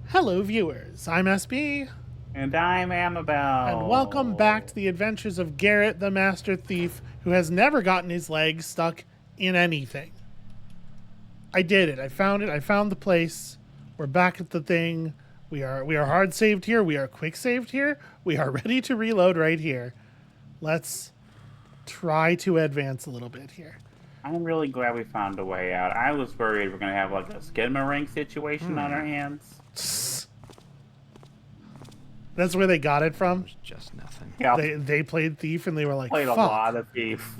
Hello, viewers. I'm SB, And I'm and welcome back to Amabel. the adventures of Garrett, the master thief, who has never gotten his legs stuck in anything. I did it. I found it. I found the place. We're back at the thing. We are hard saved here. We are quick saved here. We are ready to reload right here. Let's try to advance a little bit here. I'm really glad we found a way out. I was worried we're gonna have like a skidmarink situation on our hands. That's where they got it from. Was just nothing. Yeah, They played thief and they were like, played a "Fuck." lot of thief.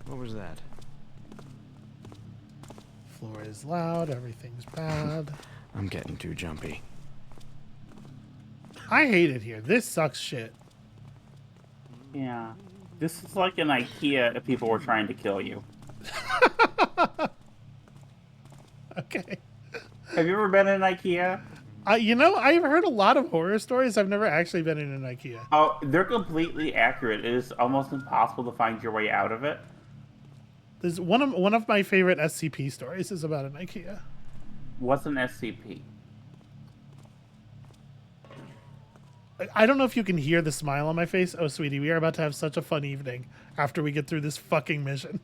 What was that? Floor is loud. Everything's bad. I'm getting too jumpy. I hate it here. This sucks shit. Yeah, this is like an Ikea if people were trying to kill you. Okay. Have you ever been in Ikea? I've heard a lot of horror stories. I've never actually been in an IKEA. Oh, they're completely accurate. It is almost impossible to find your way out of it. There's one of my favorite SCP stories is about an IKEA. What's an SCP? I don't know if you can hear the smile on my face. Oh, sweetie, we are about to have such a fun evening after we get through this fucking mission.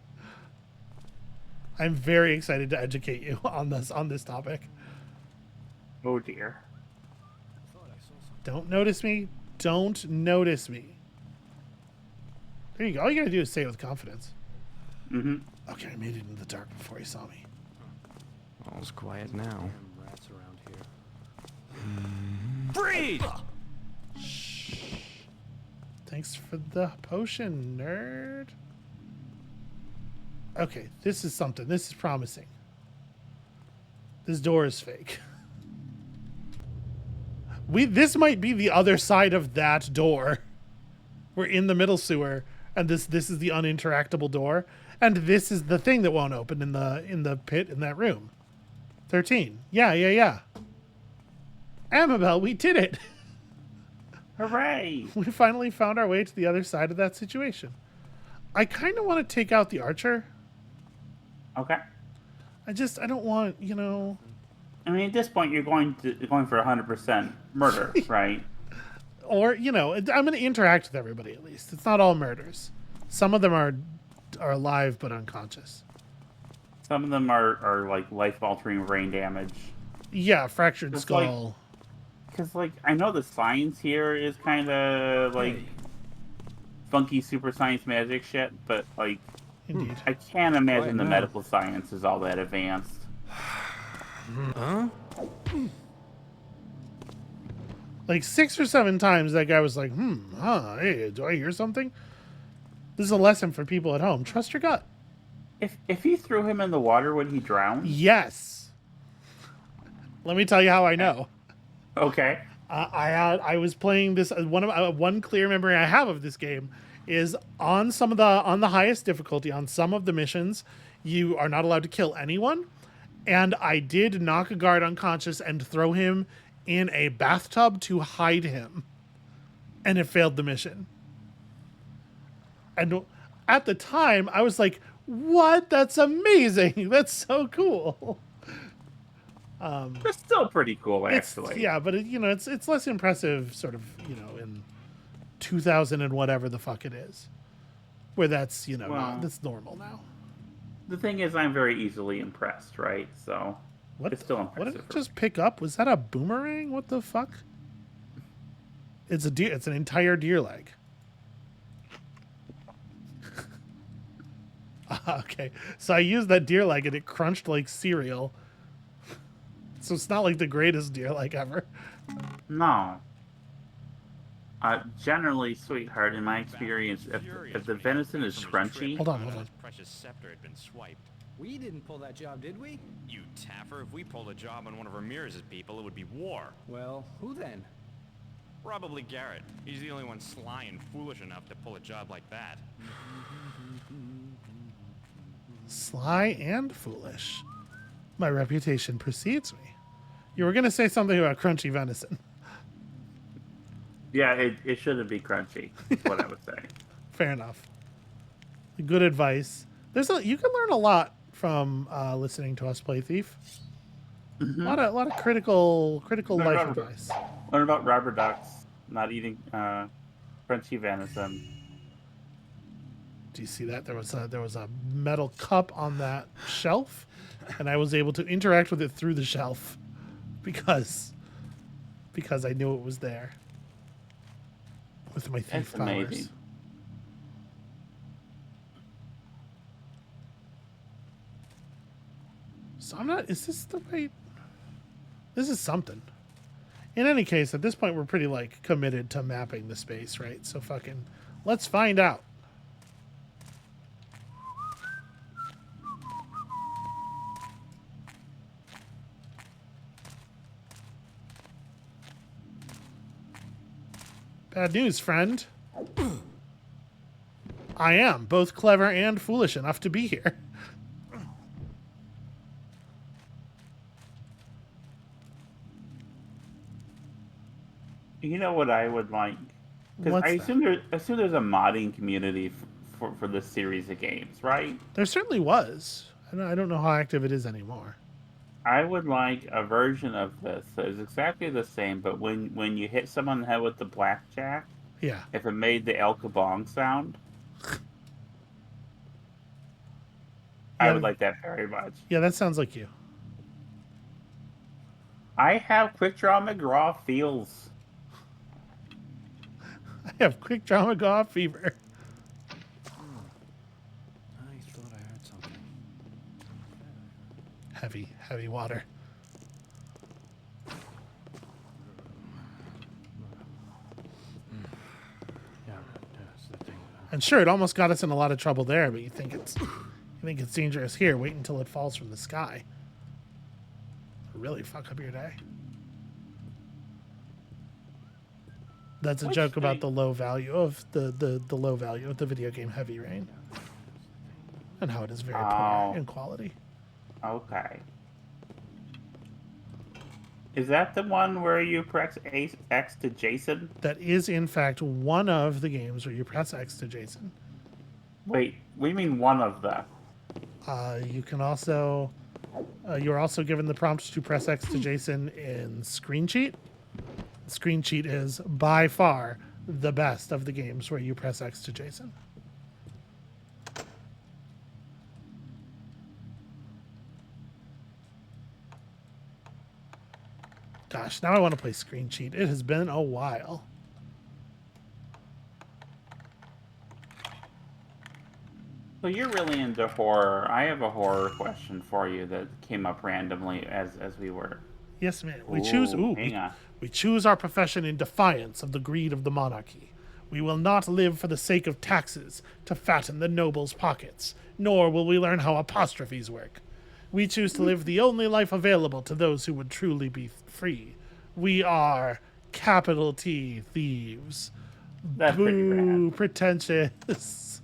I'm very excited to educate you on this topic. Oh dear. Don't notice me. Don't notice me. There you go. All you gotta do is say it with confidence. Mm-hmm. Okay, I made it in the dark before he saw me. All's quiet now. Rats around here. Freeze! Thanks for the potion, nerd. Okay, this is something. This is promising. This door is fake. This might be the other side of that door. We're in the middle sewer, and this is the uninteractable door, and this is the thing that won't open in the pit in that room. 13. Yeah. Amabel, we did it. Hooray! We finally found our way to the other side of that situation. I kind of want to take out the archer. Okay. I don't want, I mean, at this point, you're going for 100% murder, right? or, I'm going to interact with everybody at least. It's not all murders. Some of them are alive but unconscious. Some of them are like life-altering brain damage. Yeah, fractured It's skull. Because, like, I know the science here is kind of, like, funky super science magic shit, but, like, Indeed. I can't imagine Right the now. medical science is all that advanced. Huh? Like 6 or 7 times that guy was like, hey, do I hear something? This is a lesson for people at home. Trust your gut. If you threw him in the water, would he drown? Yes. Let me tell you how I know. Okay. I was playing this one clear memory I have of this game is on the highest difficulty on some of the missions you are not allowed to kill anyone, and I did knock a guard unconscious and throw him in a bathtub to hide him, and it failed the mission. And at the time I was like, what? That's amazing. That's so cool. That's still pretty cool, actually. Yeah, but it's less impressive, sort of, in 2000 and whatever the fuck it is, where that's Well- that's normal now. The thing is, I'm very easily impressed, right? So, it's still What did impressive. it just pick up? Was that a boomerang? What the fuck? It's a deer. It's an entire deer leg. Okay, so I used that deer leg and it crunched like cereal. So it's not like the greatest deer leg ever. No. Generally, sweetheart, in my experience, if the venison is crunchy, Hold on. His precious scepter had been swiped. We didn't pull that job, did we? You taffer, if we pulled a job on one of Ramirez's people, it would be war. Well, who then? Probably Garrett. He's the only one sly and foolish enough to pull a job like that. Sly and foolish. My reputation precedes me. You were going to say something about crunchy venison. yeah, it shouldn't be crunchy, is what I would say. Fair enough. Good advice. You can learn a lot from listening to us play Thief. A lot of critical Learn life about- advice. Learn about rubber ducks, not eating crunchy venison. Do you see that? There was a metal cup on that shelf, and I was able to interact with it through the shelf because I knew it was there with my thief That's powers. amazing. So I'm not. Is this the right? This is something. In any case, at this point, we're pretty like committed to mapping the space, right? So fucking, let's find out. Bad news, friend. I am both clever and foolish enough to be here. You know what I would like? Because What's I that? assume there's a modding community for this series of games, right? There certainly was. I don't know how active it is anymore. I would like a version of this that is exactly the same, but when you hit someone in the head with the blackjack, Yeah. if it made the El Kabong sound, I would like that very much. Yeah, that sounds like you. I have Quick Draw McGraw feels. I have quick drama go off fever. I thought I heard something. Heavy water. Yeah, that's the thing. And sure, it almost got us in a lot of trouble there, but you think it's dangerous here. Wait until it falls from the sky. Really fuck up your day. That's a Which joke about thing? the low value of the low value of the video game Heavy Rain. And how it is very Oh. poor in quality. Okay. Is that the one where you press X to Jason? That is in fact one of the games where you press X to Jason. Wait, we mean one of them. You can also you're also given the prompt to press X to Jason in Screen Cheat. Screen Cheat is by far the best of the games where you press X to Jason. Gosh, now I want to play Screen Cheat. It has been a while. So you're really into horror. I have a horror question for you that came up randomly as we were. Yes, man. We Hang on. we choose our profession in defiance of the greed of the monarchy. We will not live for the sake of taxes to fatten the nobles' pockets, nor will we learn how apostrophes work. We choose to live the only life available to those who would truly be free. We are capital T thieves. That's pretty Boo, rad. pretentious.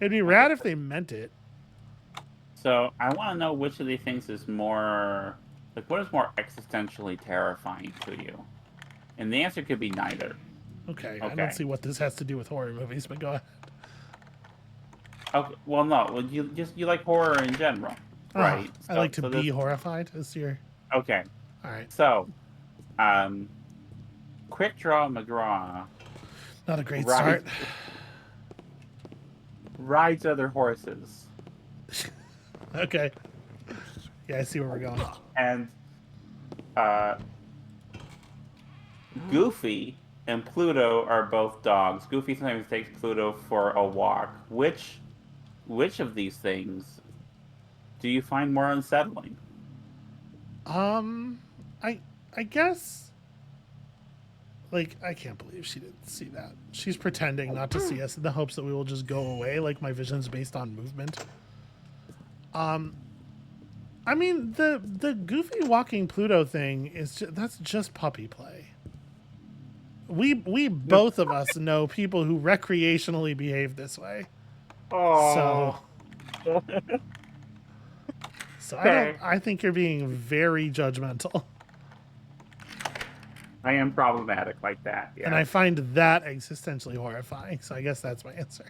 It'd be rad if they meant it. So I want to know which of these things is more like what is more existentially terrifying to you, and the answer could be neither. Okay, I Okay. don't see what this has to do with horror movies, but go ahead. Okay, well, no, well, you like horror in general, right? I like to so be this- horrified. Is your Okay, all right? so, Quick Draw McGraw Not a great Right. start. rides other horses, Okay. Yeah, I see where we're going. and Goofy and Pluto are both dogs. Goofy sometimes takes Pluto for a walk. Which of these things do you find more unsettling? I guess. Like, I can't believe she didn't see that. She's pretending not to see us in the hopes that we will just go away, like my vision's based on movement. I mean, the Goofy walking Pluto thing is that's just puppy play. We both of us know people who recreationally behave this way. Oh, So Okay. I think you're being very judgmental. I am problematic like that. Yeah. And I find that existentially horrifying. So I guess that's my answer.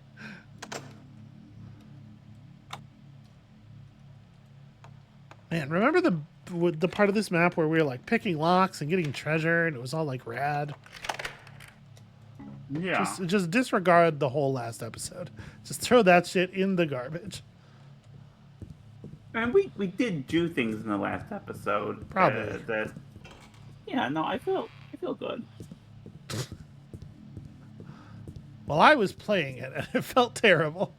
Man, remember the part of this map where we were like picking locks and getting treasure and it was all like rad? Yeah. Just disregard the whole last episode. Just throw that shit in the garbage. And we did do things in the last episode. Probably. Yeah, no, I feel good. Well, I was playing it and it felt terrible.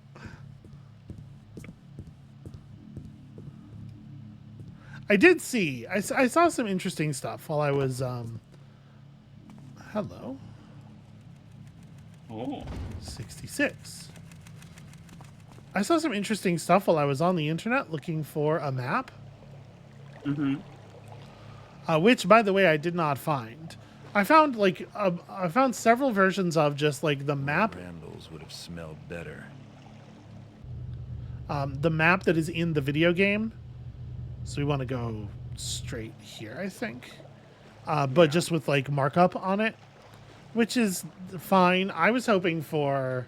I did see. I saw some interesting stuff while I was. Hello. Oh. 66. I saw some interesting stuff while I was on the internet looking for a map. Mm-hmm. Which, by the way, I did not find. I found I found several versions of just like the map. Randall's would have smelled better. The map that is in the video game. So we want to go straight here, I think. But just with like markup on it, which is fine. I was hoping for,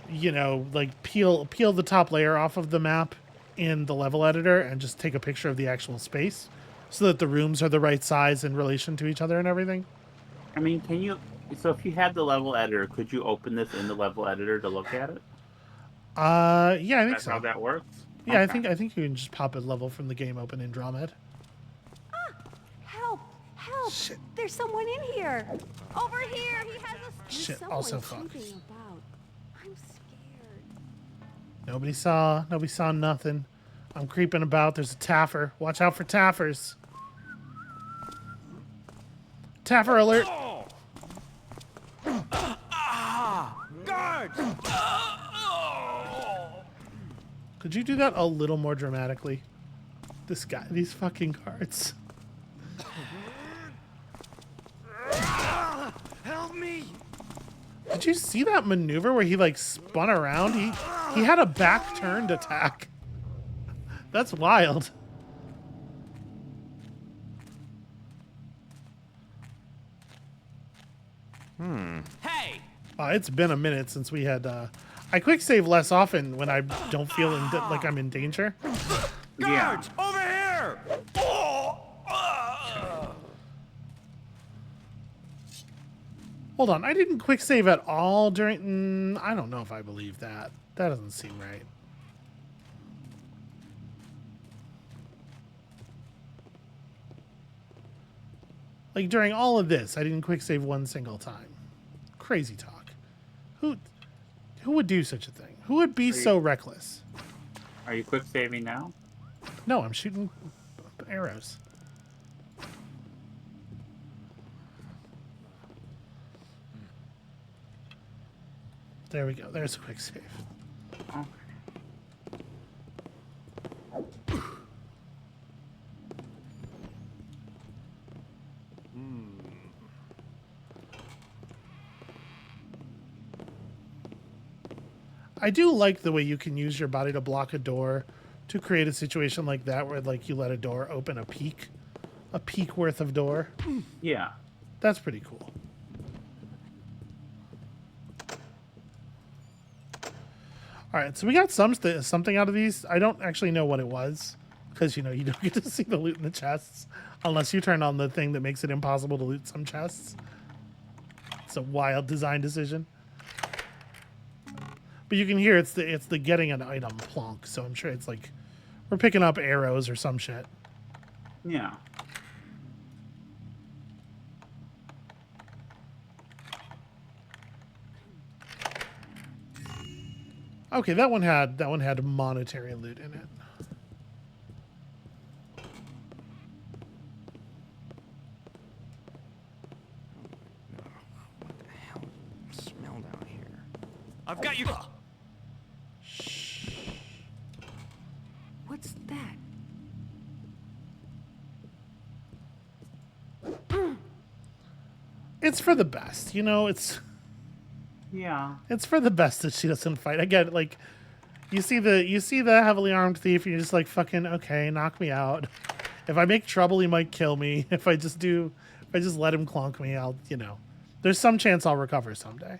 you know, like peel the top layer off of the map in the level editor and just take a picture of the actual space so that the rooms are the right size in relation to each other and everything. I mean, so if you had the level editor, could you open this in the level editor to look at it? Yeah, I think That's so. how that works? Yeah, Okay. I think you can just pop a level from the game open in DrawMed. Help! Help! Shit. There's someone in here! Over here! He has us. There's Shit, someone also fuck. creeping about. I'm scared. Nobody saw nothing. I'm creeping about. There's a taffer. Watch out for taffers. Taffer alert. Guards! Could you do that a little more dramatically? These fucking guards. Help me! Did you see that maneuver where he like spun around? He had a back turned attack. That's wild. Hey! It's been a minute since we had. I quick save less often when I don't feel like I'm in danger. Yeah. Guards! Over here! Hold on, I didn't quick save at all during. I don't know if I believe that. That doesn't seem right. Like during all of this, I didn't quick save one single time. Crazy talk. Who would do such a thing? Who would be so reckless? Are you quick saving now? No, I'm shooting arrows. There we go. There's a quick save. Okay. I do like the way you can use your body to block a door to create a situation like that where like you let a door open a peek worth of door. Yeah. That's pretty cool. All right, so we got something out of these. I don't actually know what it was because you know you don't get to see the loot in the chests unless you turn on the thing that makes it impossible to loot some chests. It's a wild design decision. But you can hear it's the getting an item plonk, so I'm sure it's like we're picking up arrows or some shit. Yeah. Okay, that one had monetary loot in it. What the hell? Smell down here. I've got you. What's that? It's for the best, you know. It's for the best that she doesn't fight. I get it. Like, you see the heavily armed thief, and you're just like, fucking okay, knock me out. If I make trouble, he might kill me. If I just let him clonk me, I'll, you know, there's some chance I'll recover someday.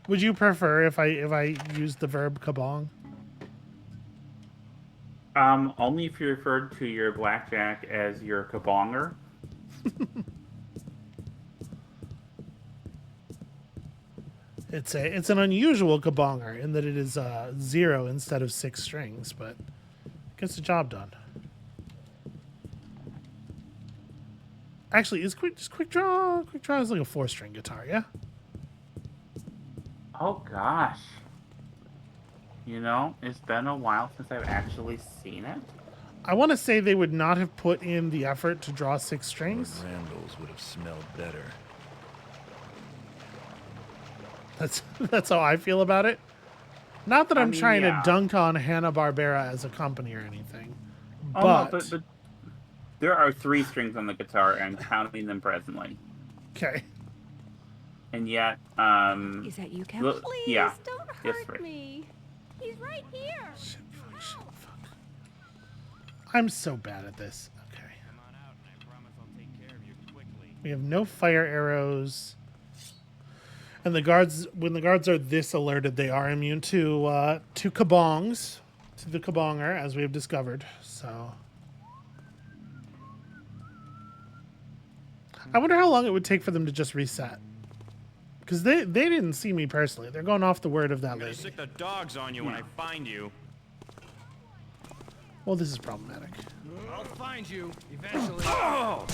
Would you prefer if I used the verb kabong? Only if you referred to your blackjack as your kabonger. It's an unusual kabonger in that it is 0 instead of 6 strings, but gets the job done. Actually, is quick draw is like a 4-string guitar, yeah? Oh gosh. You know, it's been a while since I've actually seen it. I want to say they would not have put in the effort to draw 6 Lord strings. Randall's would have smelled better. That's how I feel about it. Not that I'm mean, trying yeah. to dunk on Hanna-Barbera as a company or anything, Oh, but, no, but there are 3 strings on the guitar, and I'm counting them presently. okay. And yet, Is that you, Kev? look- Please yeah, don't yes, hurt right. me. He's right here. Shit, fuck. I'm so bad at this. Okay. Come on out, and I promise I'll take care of you quickly. We have no fire arrows. And the guards, when the guards are this alerted, they are immune to kabongs, to the kabonger, as we have discovered. So, I wonder how long it would take for them to just reset. Because they didn't see me personally. They're going off the word of that I'm gonna lady. stick the dogs on you when I find you. Well, this is problematic. I'll find you eventually. Oh!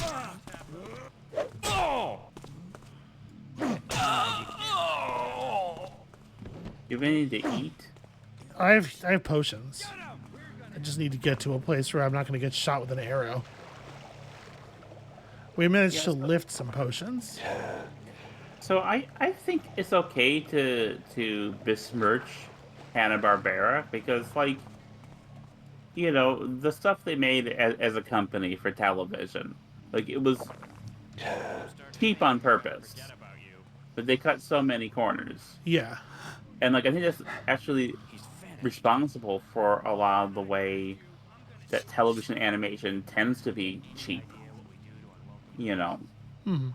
you really need to eat. I have potions. I just need to get to a place where I'm not going to get shot with an arrow. We managed to lift some potions. So I think it's okay to besmirch Hanna-Barbera because, like, you know, the stuff they made as a company for television, like, it was cheap on purpose, Forget about you. but they cut so many corners. Yeah. And, like, I think that's actually He's finished. responsible for a lot of the way that television animation tends to be cheap. You know. Hmm.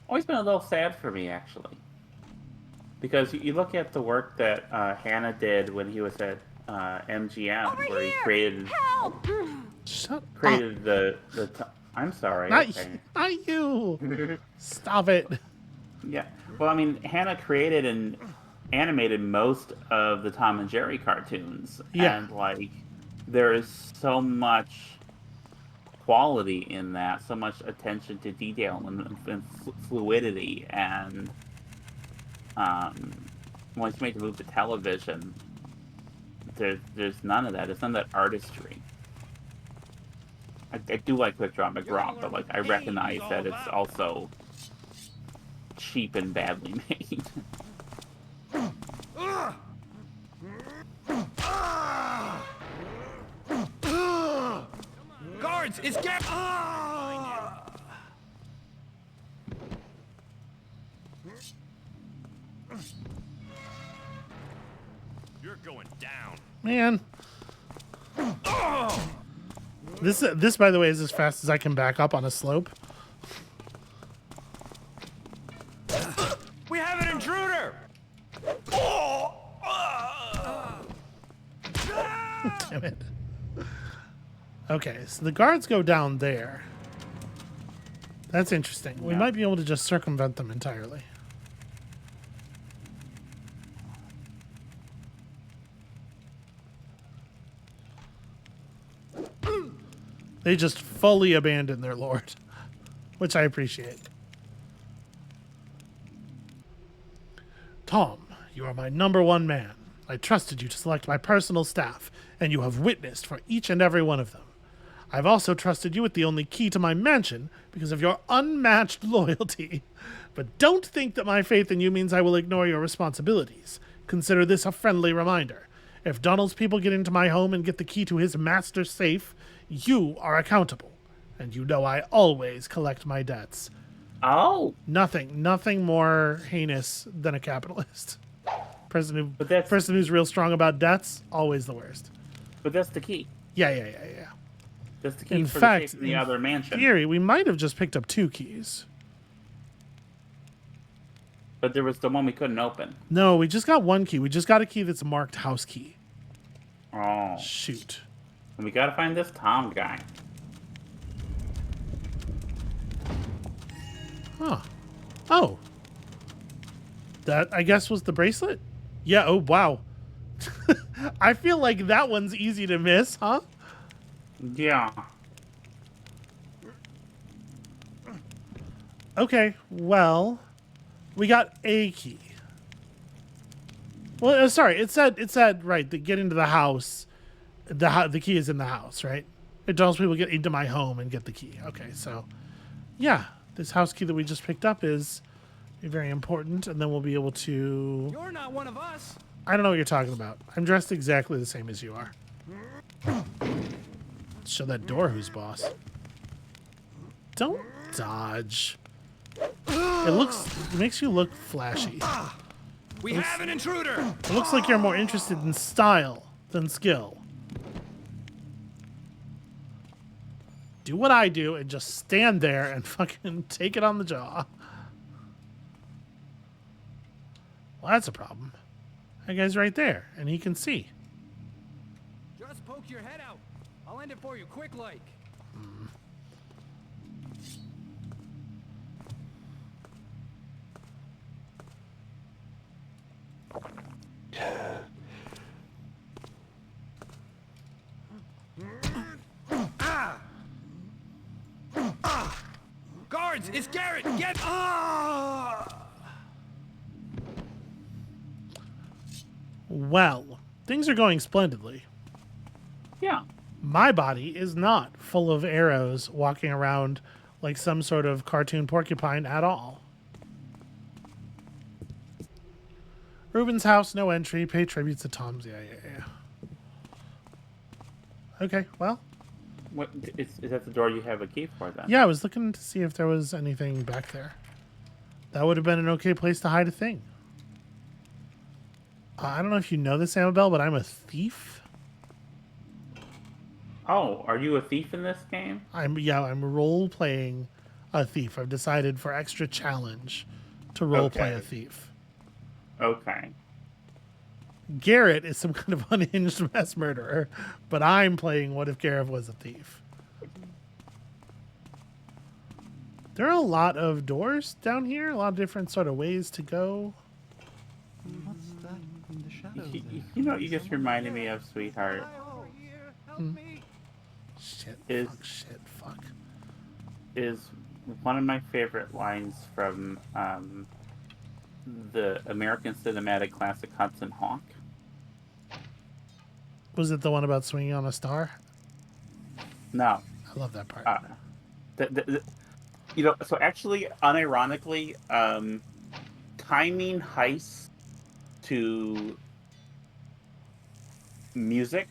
Always been a little sad for me, actually, because you look at the work that Hannah did when he was at MGM, Over where he here. created Help! Shut up. the. I'm sorry. Not, okay. not you. Stop it. Yeah. Well, I mean, Hannah created and animated most of the Tom and Jerry cartoons, Yeah. and like, there is so much quality in that, so much attention to detail and fluidity, and once you make the move to television, there's none of that. It's none of that artistry. I do like Quick Draw McGraw, but like I recognize that it's also cheap and badly made. Guards, it's Gary. You're going down. Man. This, by the way, is as fast as I can back up on a slope. We have an intruder. Damn it. Okay, so the guards go down there. That's interesting. We Yeah. might be able to just circumvent them entirely. They just fully abandon their lord, which I appreciate. Tom, you are my #1 man. I trusted you to select my personal staff, and you have witnessed for each and every one of them. I've also trusted you with the only key to my mansion because of your unmatched loyalty. But don't think that my faith in you means I will ignore your responsibilities. Consider this a friendly reminder. If Donald's people get into my home and get the key to his master's safe, you are accountable. And you know I always collect my debts. Oh, Nothing more heinous than a capitalist. Person But that's- who's real strong about debts, always the worst. but that's the key. Yeah. That's the key In for fact, the safe in the other mansion. theory, we might have just picked up 2 keys. But there was the one we couldn't open. No, we just got 1 key. We just got a key that's marked house key. Oh. Shoot. And we gotta find this Tom guy. Huh. Oh. That, I guess, was the bracelet? Yeah, oh, wow. I feel like that one's easy to miss, huh? Yeah. Okay, well, we got a key. Well, sorry, it said right, to get into the house, the key is in the house, right? It tells people get into my home and get the key. Okay, so, yeah, this house key that we just picked up is very important, and then we'll be able to... You're not one of us. I don't know what you're talking about. I'm dressed exactly the same as you are. Show that door who's boss. Don't dodge. It makes you look flashy. We have an intruder. It looks like you're more interested in style than skill. Do what I do and just stand there and fucking take it on the jaw. Well, that's a problem. That guy's right there, and he can see. Just poke your head out. I'll end it for you, quick like. Guards, it's Garrett. Get Well, things are going splendidly. Yeah. My body is not full of arrows walking around like some sort of cartoon porcupine at all. Reuben's house, no entry. Pay tribute to Tom's. Yeah. Okay, well. What is that the door you have a key for then? Yeah, I was looking to see if there was anything back there. That would have been an okay place to hide a thing. I don't know if you know this, Amabel, but I'm a thief. Oh, are you a thief in this game? I'm role playing a thief. I've decided for extra challenge to role play a Okay. thief. Okay. Garrett is some kind of unhinged mass murderer, but I'm playing what if Garrett was a thief. There are a lot of doors down here, a lot of different sort of ways to go. What's that in the shadows You know what you just reminded me of, sweetheart? Shit, fuck. Is one of my favorite lines from the American cinematic classic Hudson Hawk. Was it the one about swinging on a star? No. I love that part. So actually, unironically, timing heists to music,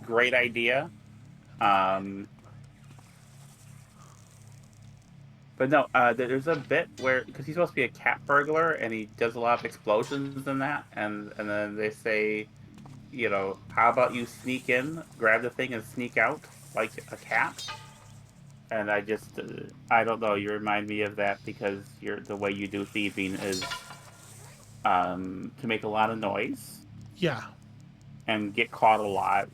great idea. But no, there's a bit where, because he's supposed to be a cat burglar, and he does a lot of explosions in that, and then they say, how about you sneak in, grab the thing, and sneak out like a cat? And I just, I don't know, you remind me of that because the way you do thieving is to make a lot of noise. Yeah. And get caught a lot,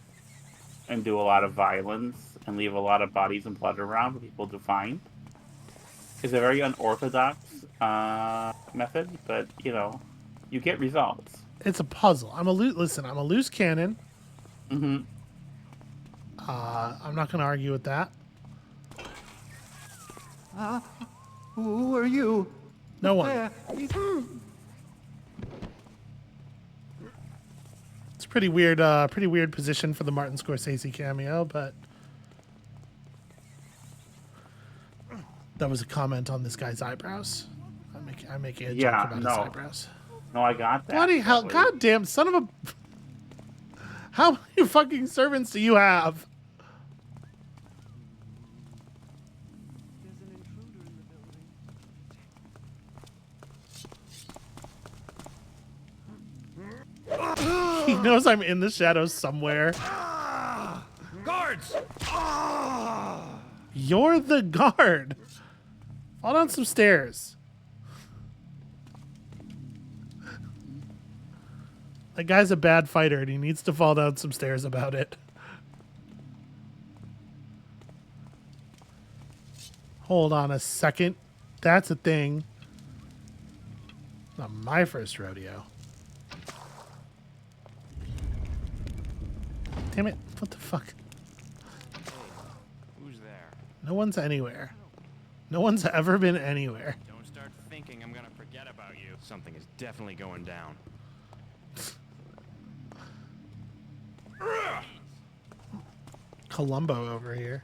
and do a lot of violence, and leave a lot of bodies and blood around for people to find. It's a very unorthodox method, but, you get results. It's a puzzle. I'm a loose cannon. Mm-hmm. I'm not going to argue with that. Who are you? No one. It's a pretty weird position for the Martin Scorsese cameo, but that was a comment on this guy's eyebrows. I'm making a joke about his eyebrows. No, I got that. Bloody hell! Goddamn son of a! How many fucking servants do you have? He knows I'm in the shadows somewhere. Guards! You're the guard. Fall down some stairs. That guy's a bad fighter and he needs to fall down some stairs about it. Hold on a second. That's a thing. Not my first rodeo. Damn it. What the fuck? Who's there? No one's anywhere. No one's ever been anywhere. Don't start thinking I'm gonna forget about you. Something is definitely going down. Columbo over here.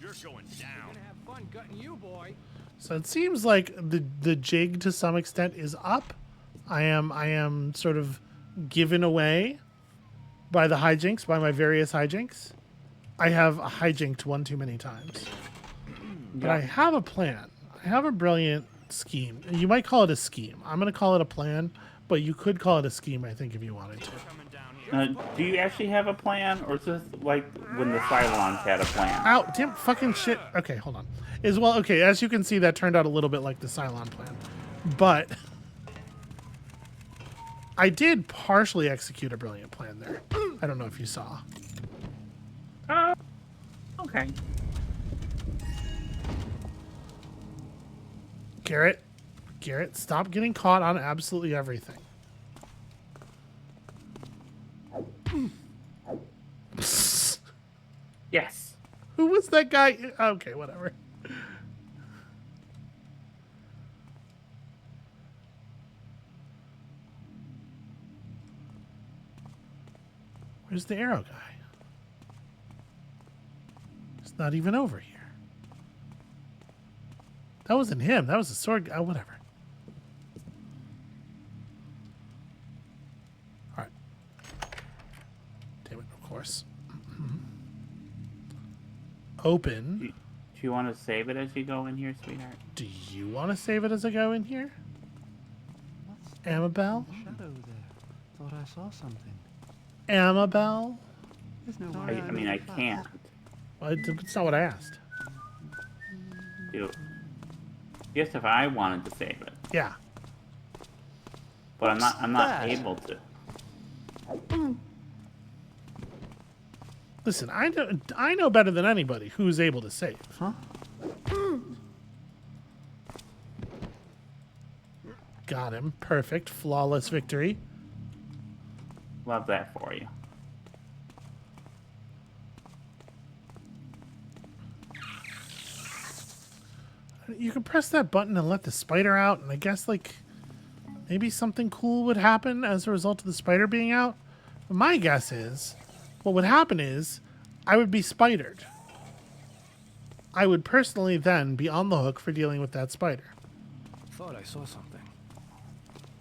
You're going down. Gonna have fun gutting you, boy. So it seems like the jig to some extent is up. I am sort of given away by the hijinks, by my various hijinks. I have hijinked one too many times. But I have a plan. I have a brilliant scheme. You might call it a scheme. I'm going to call it a plan, but you could call it a scheme, I think, if you wanted to. Coming down here. Do you actually have a plan, or is this like when the Cylons had a plan? Ow, damn fucking shit. Okay, hold on. Okay, as you can see, that turned out a little bit like the Cylon plan. But I did partially execute a brilliant plan there. I don't know if you saw. Okay. Garrett, stop getting caught on absolutely everything. Yes. Who was that guy? Okay, whatever. Where's the arrow guy? It's not even over here. That wasn't him. That was a sword guy. Oh, whatever. All right. Damn it, of course. Open. Do you want to save it as you go in here, sweetheart? Do you want to save it as I go in here? What's Amabel? the shadow there? Thought I saw something. Amabel? There's no I mean, I can't. Well, it's not what I asked. Yes, if I wanted to save it, Yeah. but I'm not that? able to. Listen, I know better than anybody who's able to save. Huh? Got him. Perfect. Flawless victory. Love that for you. You can press that button and let the spider out, and I guess, like, maybe something cool would happen as a result of the spider being out. But my guess is, what would happen is, I would be spidered. I would personally then be on the hook for dealing with that spider. Thought I saw something.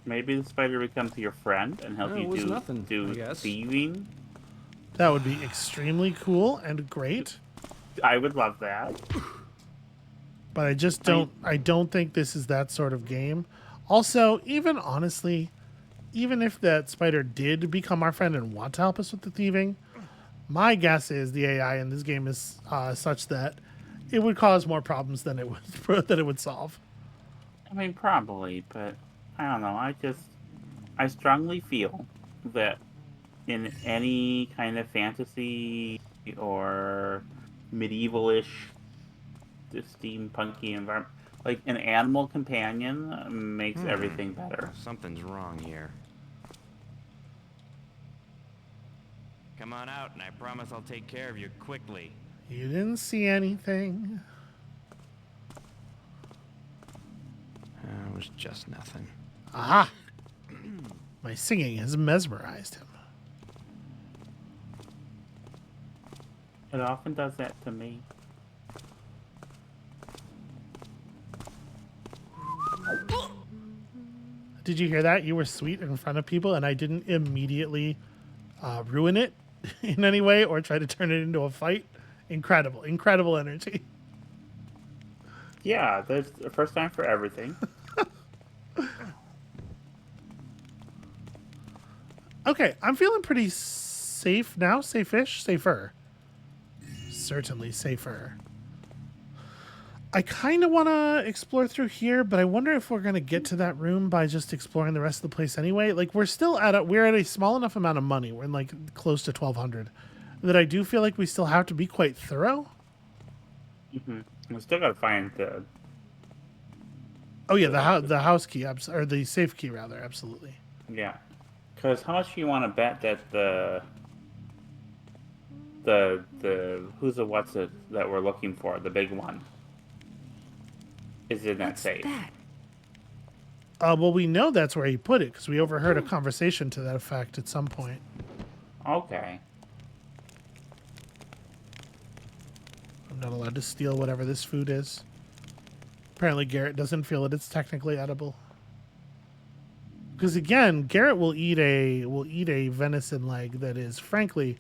Maybe the spider would come to your friend and help No, it you was do nothing, I guess. thieving. That would be extremely cool and great. I would love that. But I just don't. I don't think this is that sort of game. Also, even honestly, even if that spider did become our friend and want to help us with the thieving, my guess is the AI in this game is such that it would cause more problems than it would solve. I mean, probably, but I don't know. I strongly feel that in any kind of fantasy or medieval-ish, steampunky environment, like an animal companion makes everything better. Something's wrong here. Come on out, and I promise I'll take care of you quickly. You didn't see anything. It was just nothing. Aha! My singing has mesmerized him. It often does that to me. Did you hear that? You were sweet in front of people, and I didn't immediately ruin it in any way or try to turn it into a fight. Incredible, incredible energy. Yeah, there's a first time for everything. Okay, I'm feeling pretty safe now. Safe-ish? Safer. Certainly safer. I kind of want to explore through here, but I wonder if we're going to get to that room by just exploring the rest of the place anyway. Like we're at a small enough amount of money. We're in like close to 1,200 that I do feel like we still have to be quite thorough. We still gotta find the. Oh yeah, the house key, or the safe key rather, absolutely. Yeah. Because how much do you want to bet that the who's the what's it that we're looking for, the big one, is in that safe? That. Well, we know that's where he put it because we overheard a conversation to that effect at some point. Okay. I'm not allowed to steal whatever this food is. Apparently, Garrett doesn't feel that it's technically edible. Because again, Garrett will eat a venison leg that is, frankly,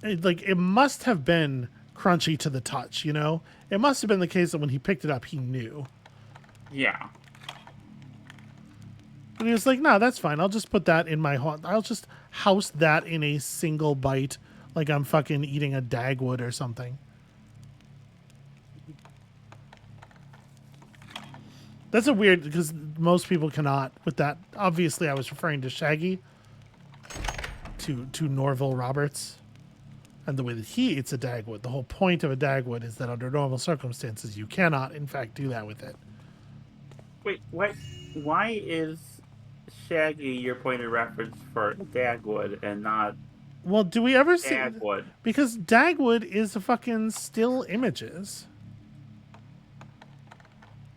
it must have been crunchy to the touch. You know, it must have been the case that when he picked it up, he knew. Yeah. But he was like, "No, that's fine. I'll just put that in my I'll just house that in a single bite, like I'm fucking eating a Dagwood or something." That's a weird, because most people cannot with that. Obviously, I was referring to Shaggy, to Norville Roberts, and the way that he eats a Dagwood. The whole point of a Dagwood is that under normal circumstances, you cannot, in fact, do that with it. Wait, what? Why is Shaggy your point of reference for Dagwood and not Well, do we ever see? Dagwood? Because Dagwood is a fucking still images.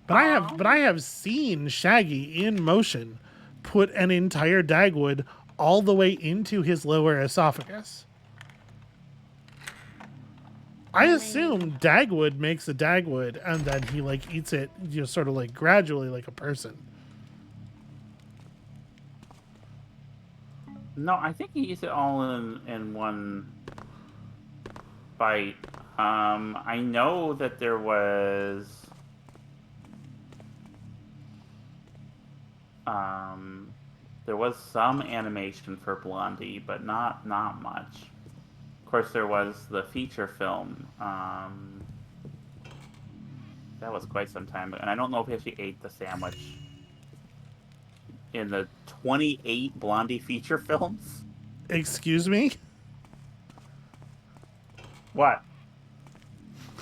But I have seen Shaggy in motion put an entire Dagwood all the way into his lower esophagus. I assume Dagwood makes a Dagwood and then he like eats it, sort of like gradually like a person. No, I think he eats it all in one bite. I know that there was some animation for Blondie, but not much. Of course, there was the feature film. That was quite some time ago, and I don't know if he actually ate the sandwich in the 28 Blondie feature films. Excuse me? What?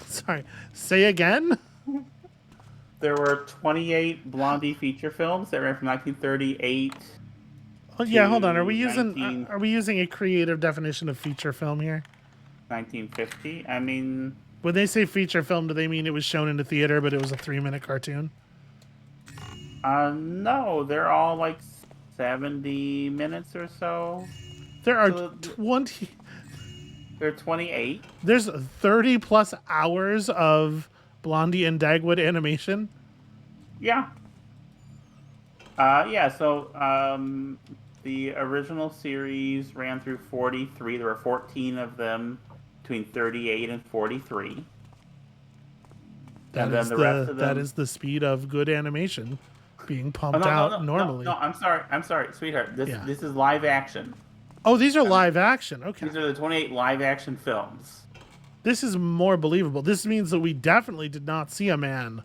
Sorry. Say again? There were 28 Blondie feature films that ran from 1938. Oh yeah, hold on. Are we using 19 are we using a creative definition of feature film here? 1950. I mean, When they say feature film, do they mean it was shown in the theater but it was a 3-minute cartoon? no, they're all like 70 minutes or so. There are So 20 They're 28. There's 30 plus hours of Blondie and Dagwood animation. Yeah. Yeah, so the original series ran through 43. There were 14 of them between 38 and 43. And then the rest of them... That is the speed of good animation being pumped out normally. No, I'm sorry, sweetheart. This is live action. Oh, these are live action. Okay. These are the 28 live action films. This is more believable. This means that we definitely did not see a man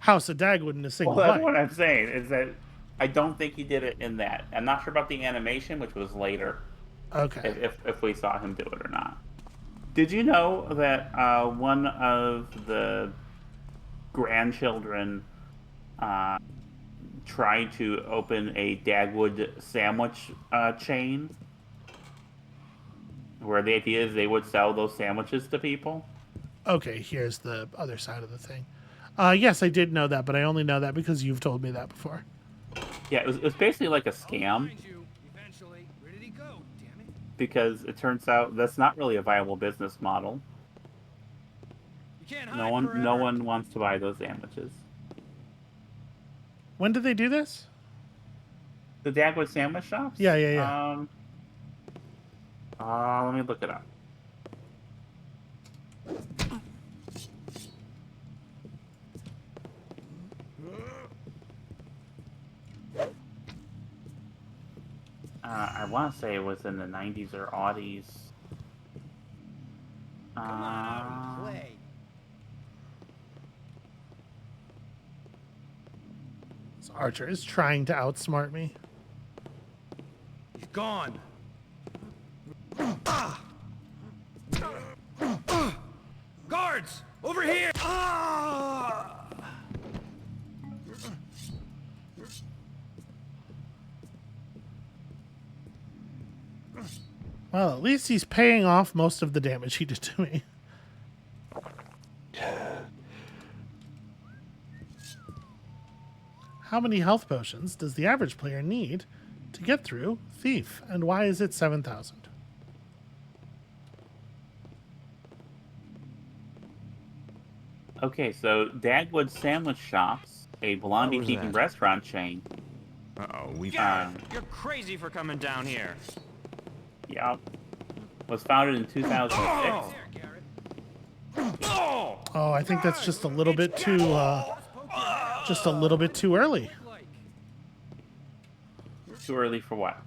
house a Dagwood in a single Well, that's bite. what I'm saying, is that I don't think he did it in that. I'm not sure about the animation, which was later. Okay. If we saw him do it or not. Did you know that one of the grandchildren tried to open a Dagwood sandwich chain? Where the idea is they would sell those sandwiches to people? Okay, here's the other side of the thing. Yes, I did know that, but I only know that because you've told me that before. Yeah, it was basically like a I'll scam. find you eventually. Where did he go? Damn it. Because it turns out that's not really a viable business model. You can't hide No forever. one wants to buy those sandwiches. When did they do this? The Dagwood sandwich shops? Yeah. Let me look it up. I want to say it was in the 90s or aughties. Come on out and play. This Archer is trying to outsmart me. He's gone. Guards! Over here! Well, at least he's paying off most of the damage he did to me. How many health potions does the average player need to get through Thief, and why is it 7,000? Okay, so Dagwood Sandwich Shops, a Blondie was themed that? restaurant chain. Uh-oh, we Um, You're crazy for coming down here. Yep. Was founded in 2006. There, Garrett. Oh! Oh, I think that's just a little bit too, just a little bit too early. Like, Too early for what?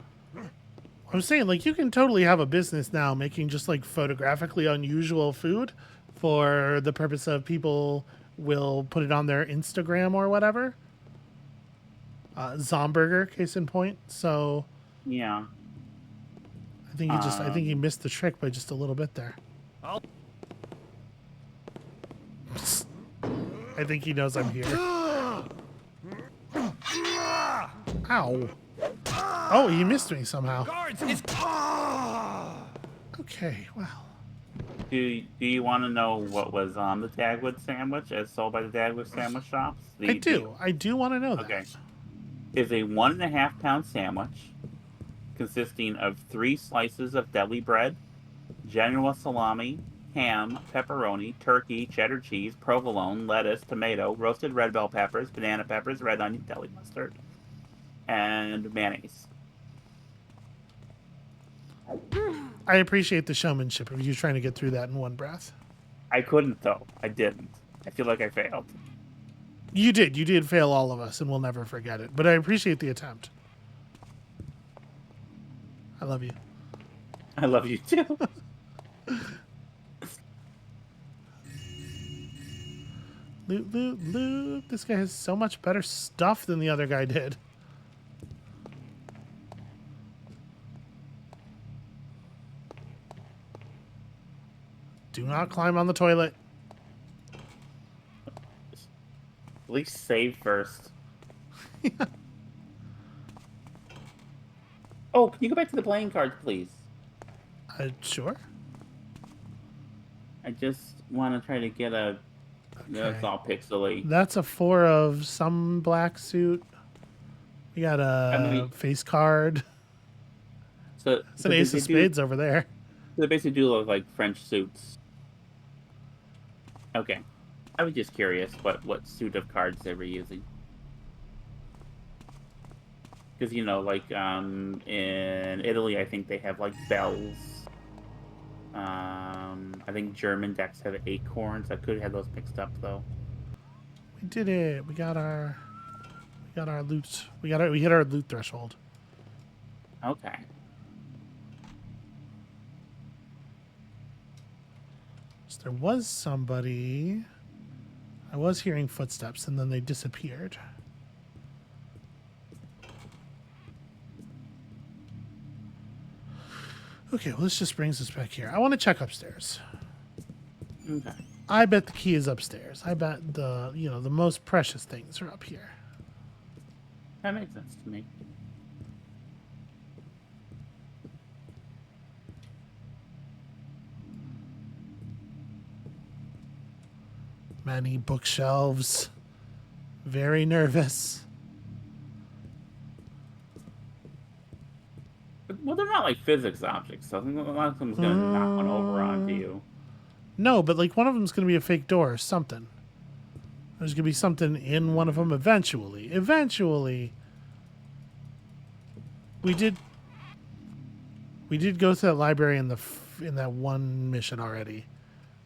I'm saying, like, you can totally have a business now making just, like, photographically unusual food for the purpose of people will put it on their Instagram or whatever. Zomburger, case in point. So Yeah. I think I think he missed the trick by just a little bit there. I'll- I think he knows I'm here. Ow. Oh, he missed me somehow. Guards! It's... Okay, well. Do you want to know what was on the Dagwood sandwich as sold by the Dagwood Sandwich Shops? I do. I do want to know that. Okay. Is a 1.5 pound sandwich consisting of 3 slices of deli bread, Genoa salami, ham, pepperoni, turkey, cheddar cheese, provolone, lettuce, tomato, roasted red bell peppers, banana peppers, red onion, deli mustard, and mayonnaise. I appreciate the showmanship of you trying to get through that in one breath. I couldn't though. I didn't. I feel like I failed. You did. You did fail all of us, and we'll never forget it. But I appreciate the attempt. I love you. I love you too. Loot, loot, loot. This guy has so much better stuff than the other guy did. Do not climb on the toilet. At least save first. Oh, can you go back to the playing cards, please? Sure. I just want to try to get a... No, it's Okay. all pixely. That's a 4 of some black suit. We got a face card. So, It's an ace of spades over there. They basically do look like French suits. Okay. I was just curious what suit of cards they were using. Because, you know, like, in Italy, I think they have, like, bells. I think German decks have acorns. I could have those mixed up, though. We did it. We got our loot. We hit our loot threshold. Okay. So there was somebody. I was hearing footsteps and then they disappeared. Okay, well this just brings us back here. I want to check upstairs. Okay. I bet the key is upstairs. I bet the most precious things are up here. That makes sense to me. Many bookshelves. Very nervous. Well, they're not like physics objects, so I think a lot of them's gonna knock one over onto you. No, but like one of them's going to be a fake door or something. There's going to be something in one of them eventually. Eventually. We did go to that library in that one mission already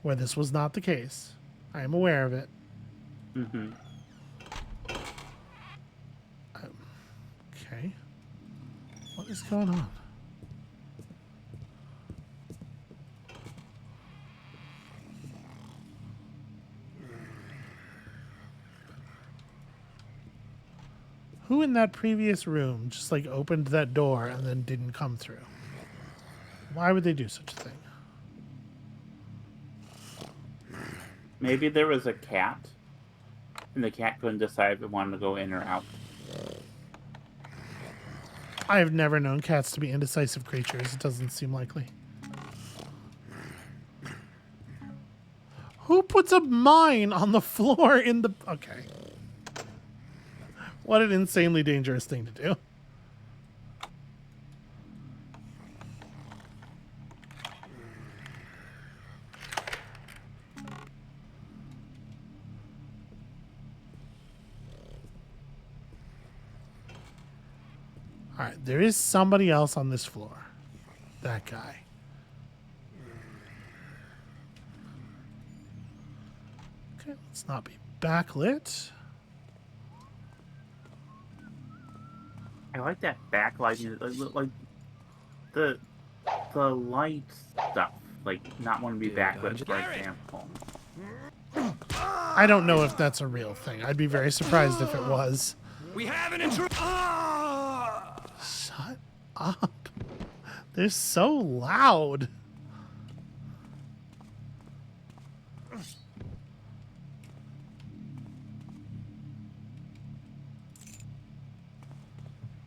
where this was not the case. I am aware of it. Mm-hmm. Okay. What is going on? Who in that previous room just like opened that door and then didn't come through? Why would they do such a thing? Maybe there was a cat, and the cat couldn't decide if it wanted to go in or out. I have never known cats to be indecisive creatures. It doesn't seem likely. Who puts a mine on the floor in the... Okay. What an insanely dangerous thing to do. All right, there is somebody else on this floor. That guy. Okay, let's not be backlit. I like that backlighting, like the light stuff, like not want to be backlit, for example. I don't know if that's a real thing. I'd be very surprised if it was. We have an intruder. Shut up. They're so loud.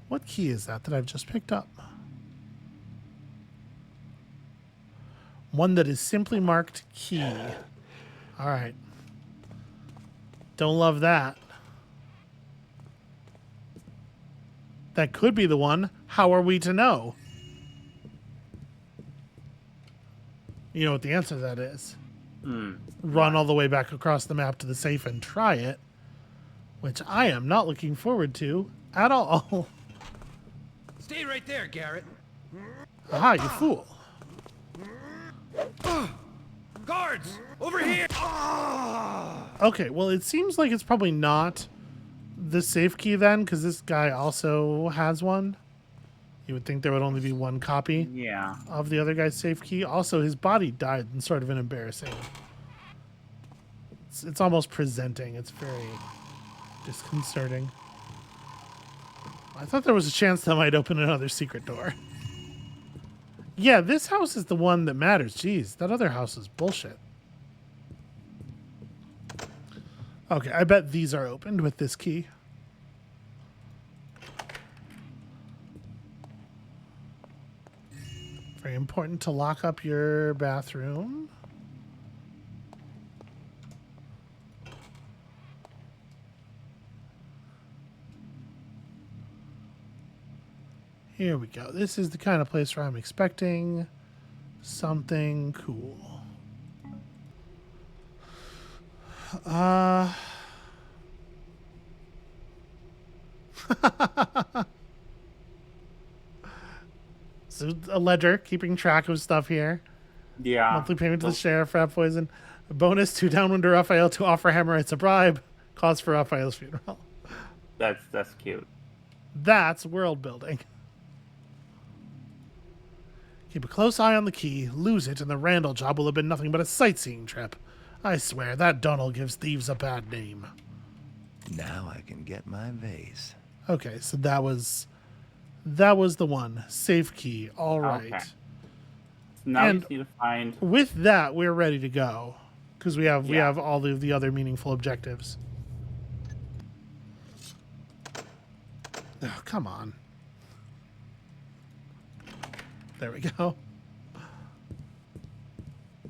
What key is that I've just picked up? One that is simply marked key. All right. Don't love that. That could be the one. How are we to know? You know what the answer to that is. Run all the way back across the map to the safe and try it. Which I am not looking forward to at all. Stay right there, Garrett. Aha, you fool. Guards, over here. Okay, well, it seems like it's probably not the safe key then, because this guy also has one. You would think there would only be one copy Yeah. of the other guy's safe key. Also, his body died in sort of an embarrassing... It's almost presenting. It's very disconcerting. I thought there was a chance that might open another secret door. Yeah, this house is the one that matters. Jeez, that other house is bullshit. Okay, I bet these are opened with this key. Very important to lock up your bathroom. Here we go. This is the kind of place where I'm expecting something cool. So a ledger, keeping track of stuff here. Yeah. Monthly payment to the sheriff for rat poison. A bonus to Downwinder Raphael to offer Hemorrhoids a bribe. Cause for Raphael's funeral. That's cute. That's world building. Keep a close eye on the key. Lose it, and the Randall job will have been nothing but a sightseeing trip. I swear, that Donald gives thieves a bad name. Now I can get my vase. Okay, so that was the one. Safe key. All right. Okay. Now And- we just need to find. With that, we're ready to go. Because we have all of the other meaningful objectives. Oh, come on. There we go.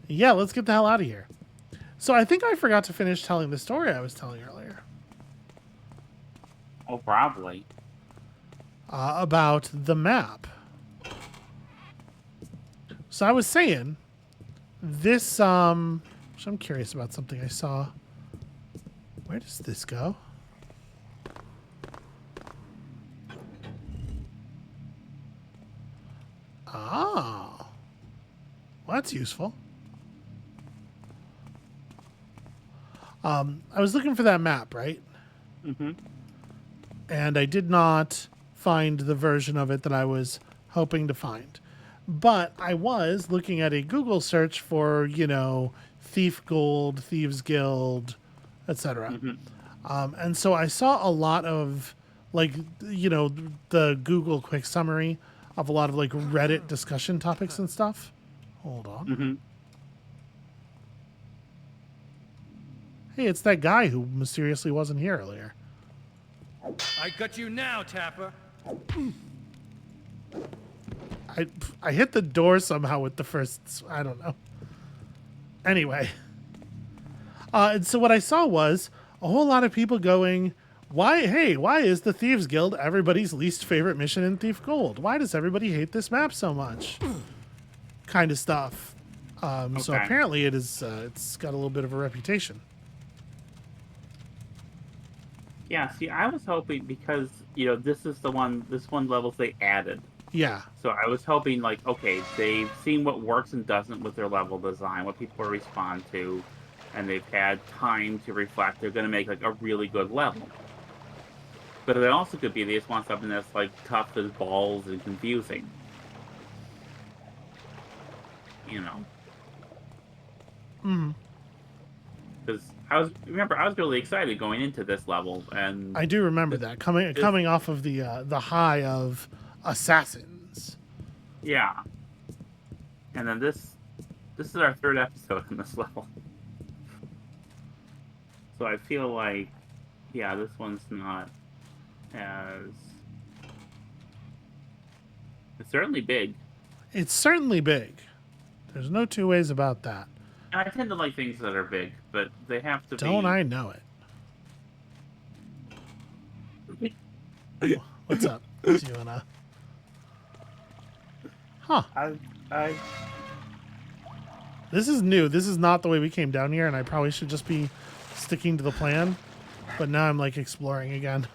Yeah, let's get the hell out of here. So I think I forgot to finish telling the story I was telling earlier. Oh, probably. About the map. So I was saying, this, so I'm curious about something I saw. Where does this go? Oh. Well, that's useful. I was looking for that map, right? Mm-hmm. And I did not find the version of it that I was hoping to find. But I was looking at a Google search for, Thief Gold, Thieves Guild, etc. And so I saw a lot of like, you know, the Google quick summary of a lot of like Reddit discussion topics and stuff. Hold on. Mm-hmm. Hey, it's that guy who mysteriously wasn't here earlier. I got you now, Tapper. I hit the door somehow with the first, I don't know. Anyway. And so what I saw was a whole lot of people going, why is the Thieves Guild everybody's least favorite mission in Thief Gold? Why does everybody hate this map so much? Kind of stuff. So Okay. apparently it's got a little bit of a reputation. Yeah, see, I was hoping because, this one levels they added. Yeah. So I was hoping, like, okay, they've seen what works and doesn't with their level design, what people respond to, and they've had time to reflect. They're going to make, like, a really good level. But it also could be they just want something that's, like, tough as balls and confusing. Because I was really excited going into this level, and I do remember that coming off of the high of Assassins. yeah. And then this is our third episode in this level. So I feel like, yeah, this one's not as... It's certainly big. It's certainly big. There's no two ways about that. And I tend to like things that are big, but they have to Don't be... I know it? What's up? Do you wanna... Huh. I This is new. This is not the way we came down here, and I probably should just be sticking to the plan. But now I'm like exploring again.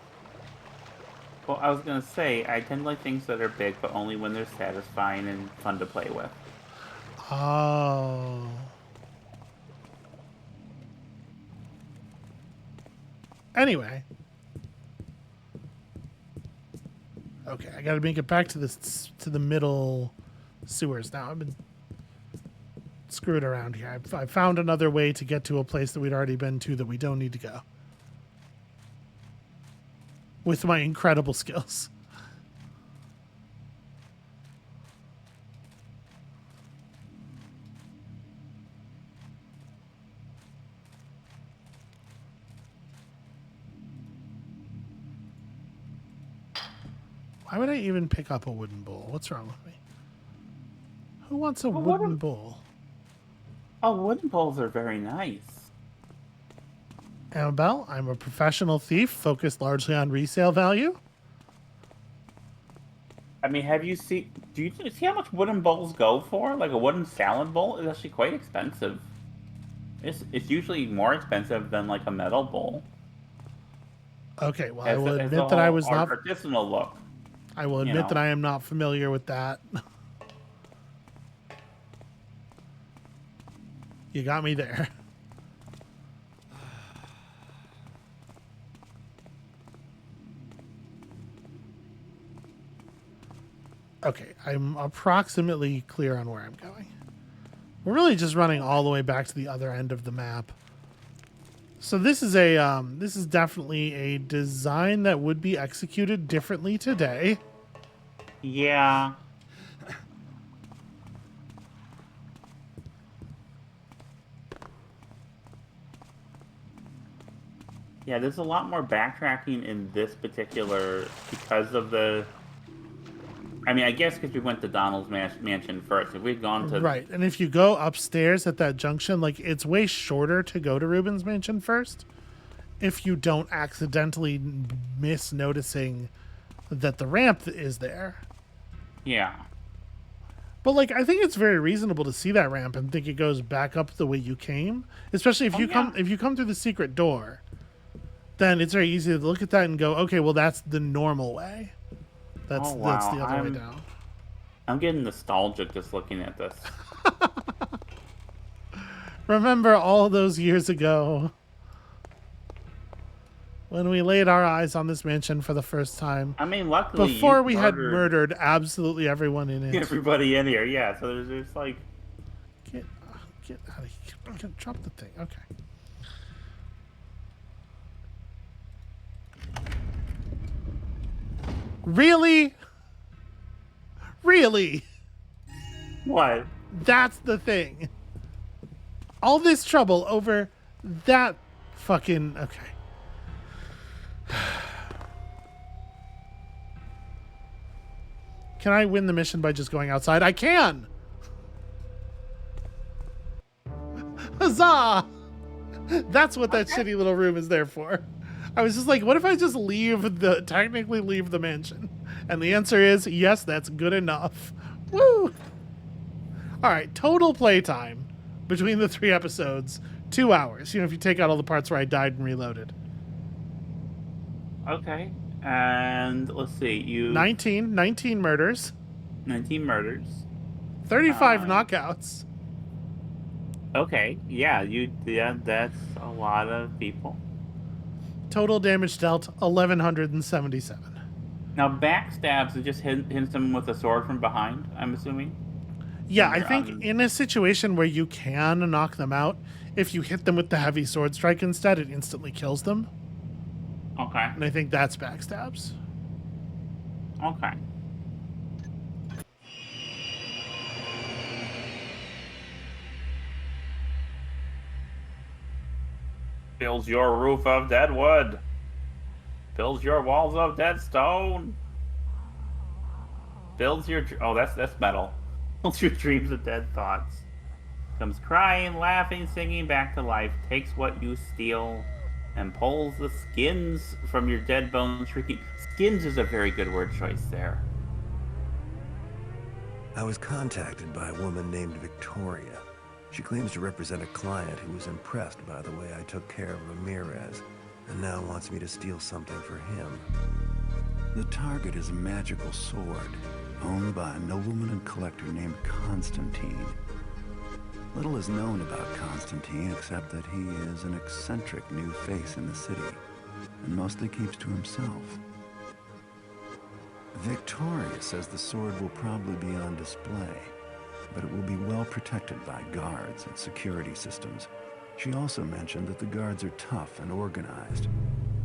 Well, I was gonna say, I tend to like things that are big, but only when they're satisfying and fun to play with. Oh. Anyway. Okay, I gotta make it back to the middle sewers now. I've been screwed around here. I found another way to get to a place that we'd already been to that we don't need to go. With my incredible skills. Why would I even pick up a wooden bowl? What's wrong with me? Who wants a wooden bowl? Oh, wooden bowls are very nice. Amabel, I'm a professional thief focused largely on resale value. I mean, do you see how much wooden bowls go for? Like a wooden salad bowl is actually quite expensive. It's usually more expensive than like a metal bowl. Okay, well, I will admit that I was not artisanal look. I will admit that I am not familiar with that. You got me there. Okay, I'm approximately clear on where I'm going. We're really just running all the way back to the other end of the map. So this is this is definitely a design that would be executed differently today. Yeah. Yeah, there's a lot more backtracking in this particular because of the... I mean, I guess because we went to Donald's mansion first. If we'd gone to... Right, and if you go upstairs at that junction, like, it's way shorter to go to Reuben's mansion first if you don't accidentally miss noticing that the ramp is there. Yeah. But, like, I think it's very reasonable to see that ramp and think it goes back up the way you came, especially if you come through the secret door. Then it's very easy to look at that and go, okay, well, that's the normal way. That's the other way down. I'm getting nostalgic just looking at this. Remember all those years ago when we laid our eyes on this mansion for the first time? I mean, luckily before we had murdered absolutely everyone in it. Everybody in here, yeah. So there's like... Get out of here. Drop the thing. Okay. Really? Really? What? That's the thing. All this trouble over that fucking... Okay. Can I win the mission by just going outside? I can! Huzzah! That's what that shitty little room is there for. I was just like, what if I just technically leave the mansion? And the answer is, yes, that's good enough. Woo! Alright, total playtime between the 3 episodes, 2 hours. You know, if you take out all the parts where I died and reloaded. Okay. And let's see, 19 murders. 19 murders. 35 knockouts. Okay, yeah, that's a lot of people. Total damage dealt, 1,177. Now, backstabs is just hitting someone with a sword from behind, I'm assuming? Yeah, When I you're think on- in a situation where you can knock them out, if you hit them with the heavy sword strike instead, it instantly kills them. Okay, And I think that's backstabs. okay. Builds your roof of dead wood. Builds your walls of dead stone. Builds your... Oh, that's metal. Builds your dreams of dead thoughts. Comes crying, laughing, singing back to life. Takes what you steal and pulls the skins from your dead bones, shrieking. Skins is a very good word choice there. I was contacted by a woman named Victoria. She claims to represent a client who was impressed by the way I took care of Ramirez, and now wants me to steal something for him. The target is a magical sword, owned by a nobleman and collector named Constantine. Little is known about Constantine except that he is an eccentric new face in the city, and mostly keeps to himself. Victoria says the sword will probably be on display, but it will be well protected by guards and security systems. She also mentioned that the guards are tough and organized,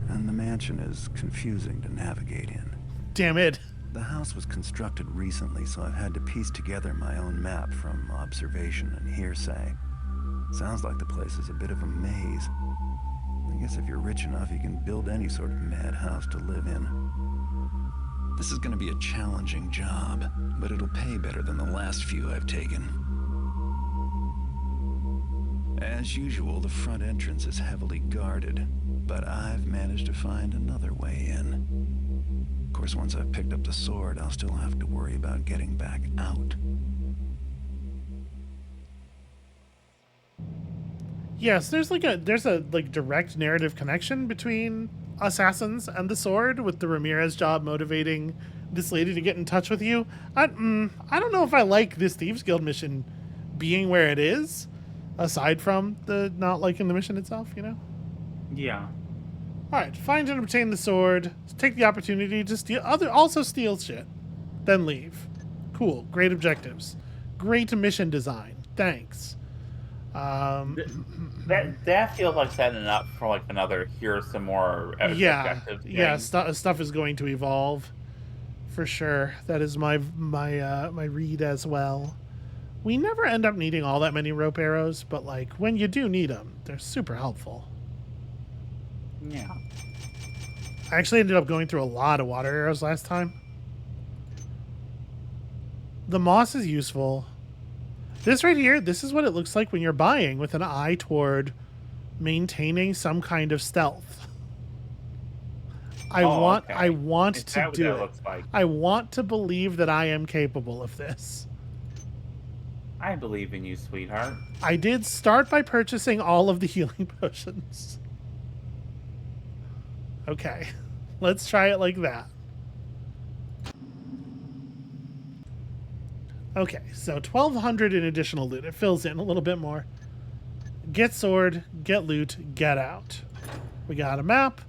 and the mansion is confusing to navigate in. Damn it. The house was constructed recently, so I've had to piece together my own map from observation and hearsay. Sounds like the place is a bit of a maze. I guess if you're rich enough, you can build any sort of madhouse to live in. This is going to be a challenging job, but it'll pay better than the last few I've taken. As usual, the front entrance is heavily guarded, but I've managed to find another way in. Of course, once I've picked up the sword, I'll still have to worry about getting back out. Yes, there's a direct narrative connection between assassins and the sword, with the Ramirez job motivating this lady to get in touch with you. I don't know if I like this Thieves Guild mission being where it is, aside from the not liking the mission itself, you know? Yeah. Alright, find and obtain the sword, take the opportunity to steal shit, then leave. Cool, great objectives. Great mission design. Thanks. That feels like setting up for like another here's some more objectives. Yeah, stuff is going to evolve for sure. That is my read as well. We never end up needing all that many rope arrows, but like when you do need them, they're super helpful. Yeah. I actually ended up going through a lot of water arrows last time. The moss is useful. This right here, this is what it looks like when you're buying, with an eye toward maintaining some kind of stealth. I want to do it. Looks like? I want to believe that I am capable of this. I believe in you, sweetheart. I did start by purchasing all of the healing potions. Okay, let's try it like that. Okay, so 1,200 in additional loot. It fills in a little bit more. Get sword, get loot, get out. We got a map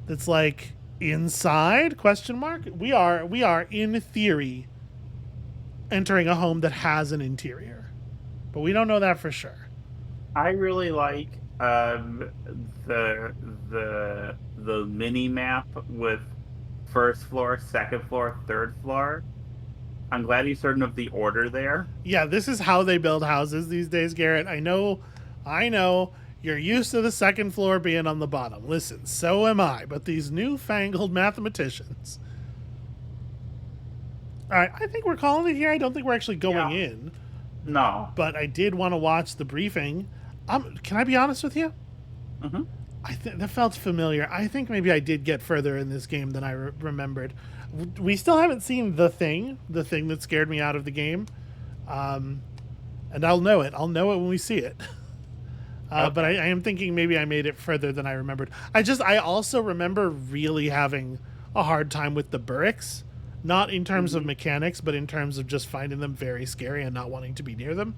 that's like inside, question mark. We are in theory entering a home that has an interior, but we don't know that for sure. I really like the mini map with first floor, second floor, third floor. I'm glad he's certain of the order there. Yeah, this is how they build houses these days, Garrett. I know. You're used to the second floor being on the bottom. Listen, so am I. But these newfangled mathematicians. All right, I think we're calling it here. I don't think we're actually going in. No. But I did want to watch the briefing. Can I be honest with you? Mm-hmm. I think that felt familiar. I think maybe I did get further in this game than I remembered. We still haven't seen the thing that scared me out of the game, and I'll know it. I'll know it when we see it. Okay. But I am thinking maybe I made it further than I remembered. I also remember really having a hard time with the Burricks, not in terms of mechanics, but in terms of just finding them very scary and not wanting to be near them.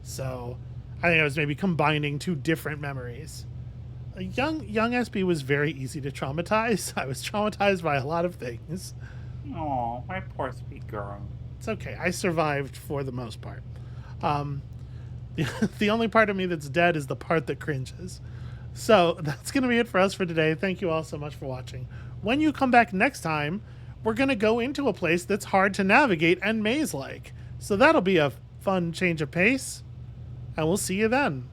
So I think I was maybe combining two different memories. Young SB was very easy to traumatize. I was traumatized by a lot of things. Oh, my poor sweet girl. It's okay. I survived for the most part. The only part of me that's dead is the part that cringes. So that's going to be it for us for today. Thank you all so much for watching. When you come back next time, we're going to go into a place that's hard to navigate and maze-like. So that'll be a fun change of pace. And we'll see you then.